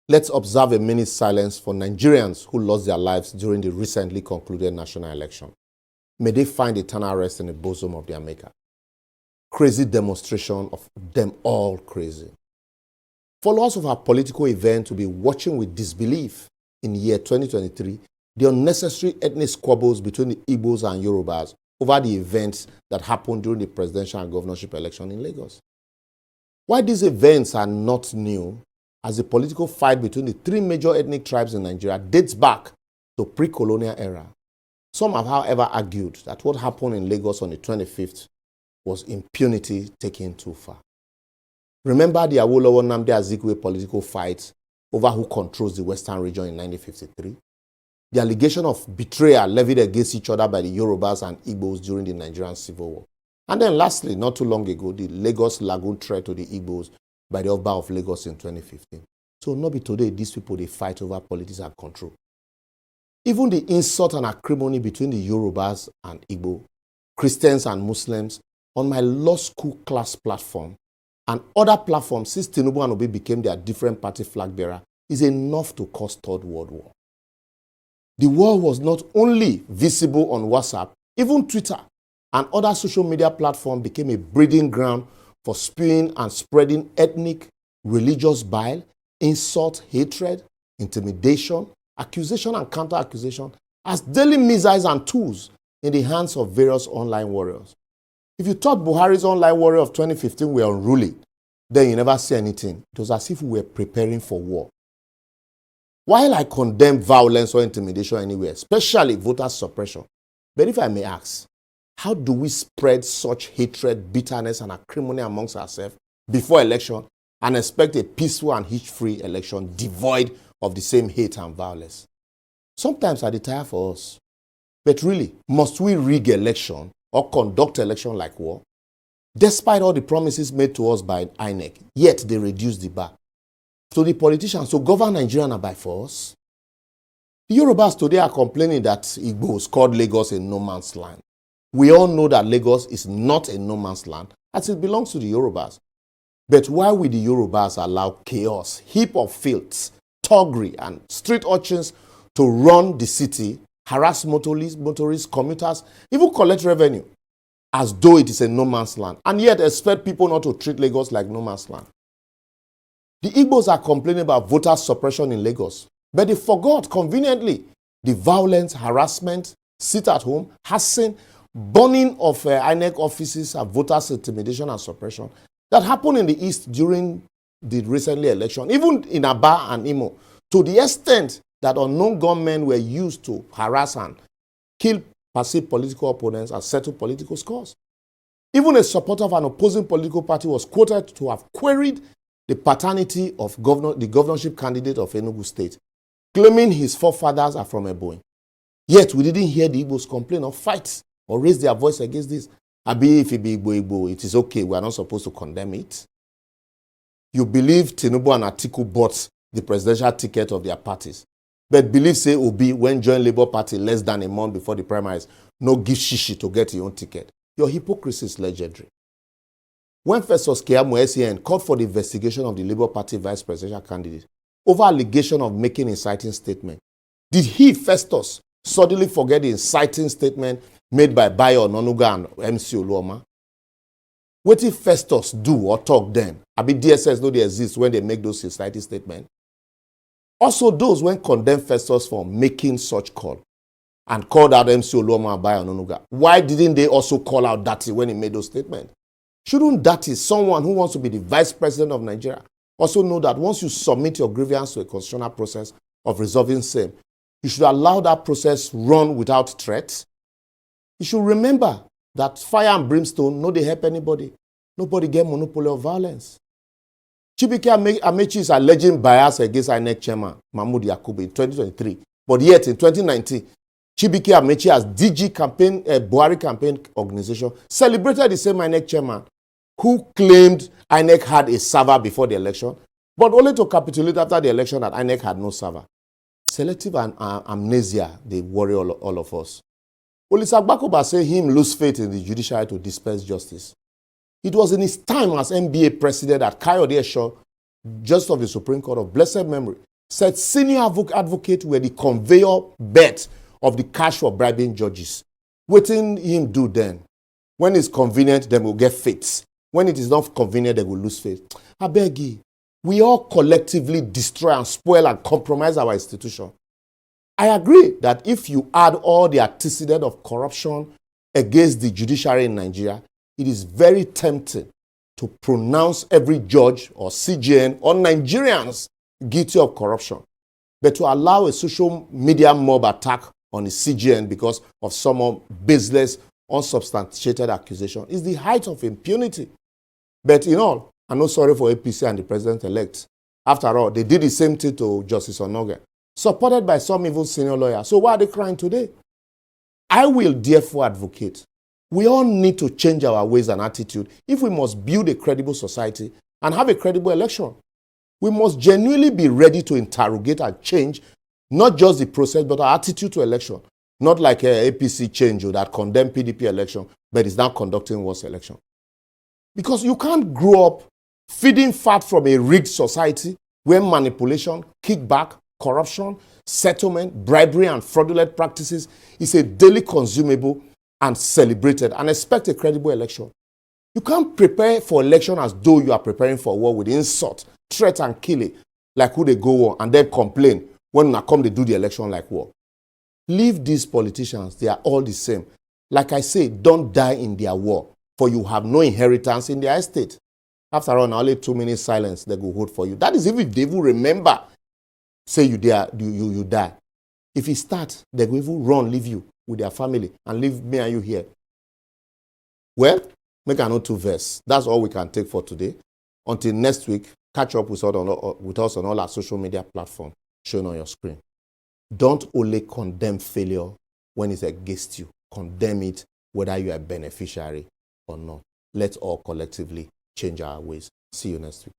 Let's observe a minute's silence for Nigerians who lost their lives during the recently concluded national election. May they find eternal rest in the bosom of their Maker. Crazy demonstration of them all crazy. Followers of our political event will be watching with disbelief in year 2023 the unnecessary ethnic squabbles between the Igbos and Yorubas over the events that happened during the presidential and governorship election in Lagos. While these events are not new, as the political fight between the three major ethnic tribes in Nigeria dates back to pre-colonial era, some have, however, argued that what happened in Lagos on the 25th was impunity taken too far. Remember the Awolowo-Nnamdi Azikiwe political fight over who controls the Western region in 1953? The allegation of betrayal levied against each other by the Yorubas and Igbos during the Nigerian Civil War. And then lastly, not too long ago, the Lagos Lagoon threat to the Igbos by the Oba of Lagos in 2015. So not be today these people, they fight over politics and control. Even the insult and acrimony between the Yorubas and Igbo, Christians and Muslims on my law school class platform and other platforms since Tinubu and Obi became their different party flag bearer is enough to cause Third World War. The war was not only visible on WhatsApp, even Twitter and other social media platforms became a breeding ground for spewing and spreading ethnic, religious bile, insult, hatred, intimidation, accusation and counter-accusation as daily missiles and tools in the hands of various online warriors. If you thought Buhari's online warrior of 2015 were unruly, then you never see anything. It was as if we were preparing for war. While I condemn violence or intimidation anywhere, especially voter suppression, but if I may ask, how do we spread such hatred, bitterness, and acrimony amongst ourselves before election and expect a peaceful and hitch-free election devoid of the same hate and violence? Sometimes I tire for us. But really, must we rig election or conduct election like war? Despite all the promises made to us by INEC, yet they reduce the bar. So the politicians to govern Nigeria are by force. The Yorubas today are complaining that Igbos called Lagos a no man's land. We all know that Lagos is not a no man's land as it belongs to the Yorubas. But why will the Yorubas allow chaos, heap of filth, thuggery, and street urchins to run the city, harass motorists, commuters, even collect revenue as though it is a no man's land, and yet expect people not to treat Lagos like no man's land? The Igbos are complaining about voter suppression in Lagos, but they forgot conveniently the violence, harassment, sit at home, harassing, burning of INEC offices and voters' intimidation and suppression that happened in the East during the recently election, even in Aba and Imo, to the extent that unknown gunmen were used to harass and kill perceived political opponents and settle political scores. Even a supporter of an opposing political party was quoted to have queried the paternity of the governorship candidate of Enugu State, claiming his forefathers are from Ebonyi. Yet we didn't hear the Igbos complain or fight or raise their voice against this. Abi, if it be Igbo, it is okay. We are not supposed to condemn it. You believe Tinubu and Atiku bought the presidential ticket of their parties, but believe, say, Obi, when joined Labour Party less than a month before the primaries, no give shishi to get your own ticket. Your hypocrisy is legendary. When Festus Keyamo SAN called for the investigation of the Labour Party vice presidential candidate over allegation of making inciting statement, did he, Festus, suddenly forget the inciting statement made by Bayo Ononuga and MC Oluoma? What if Festus do or talk then? Abi DSS know they exist when they make those inciting statements. Also, those when condemn Festus for making such call and called out MC Oluoma and Bayo Ononuga, why didn't they also call out Dati when he made those statements? Shouldn't Dati, someone who wants to be the vice president of Nigeria, also know that once you submit your grievance to a constitutional process of resolving same, you should allow that process run without threats? You should remember that fire and brimstone no they help anybody. Nobody get monopoly of violence. Chibike Amechi is alleging bias against INEC chairman Mahmoud Yakubu in 2023. But yet in 2019, Chibike Amechi as DG campaign, Buhari campaign organization celebrated the same INEC chairman who claimed INEC had a server before the election, but only to capitulate after the election that INEC had no server. Selective amnesia, they worry all of us. Olisa Gbakoba say him lose faith in the judiciary to dispense justice. It was in his time as NBA president that Kayode Esho, Justice of the Supreme Court of blessed memory, said senior advocate were the conveyor belt of the cash for bribing judges. Wetin him do then? When it's convenient, they will get faith. When it is not convenient, they will lose faith. I beg you, we all collectively destroy and spoil and compromise our institution. I agree that if you add all the antecedents of corruption against the judiciary in Nigeria, it is very tempting to pronounce every judge or CJN or Nigerians guilty of corruption. But to allow a social media mob attack on the CJN because of some baseless, unsubstantiated accusation is the height of impunity. But in all, I'm not sorry for APC and the president-elect. After all, they did the same thing to Justice Onoge, supported by some even senior lawyers. So why are they crying today? I will therefore advocate. We all need to change our ways and attitude if we must build a credible society and have a credible election. We must genuinely be ready to interrogate and change not just the process, but our attitude to election. Not like a APC change that condemn PDP election, but is now conducting worse election. Because you can't grow up feeding fat from a rigged society where manipulation, kickback, corruption, settlement, bribery, and fraudulent practices is a daily consumable and celebrated, and expect a credible election. You can't prepare for election as though you are preparing for war with insult, threat, and killing, like who they go on, and then complain when they do the election like war. Leave these politicians, they are all the same. Like I say, don't die in their war, for you have no inheritance in their estate. After all, only 2 minutes silence, they will hold for you. That is if they will remember, say you die. If you start, they will even run, leave you with their family, and leave me and you here. Well, make a note to verse. That's all we can take for today. Until next week, catch up with us on all our social media platforms shown on your screen. Don't only condemn failure when it's against you. Condemn it whether you are a beneficiary or not. Let's all collectively change our ways. See you next week.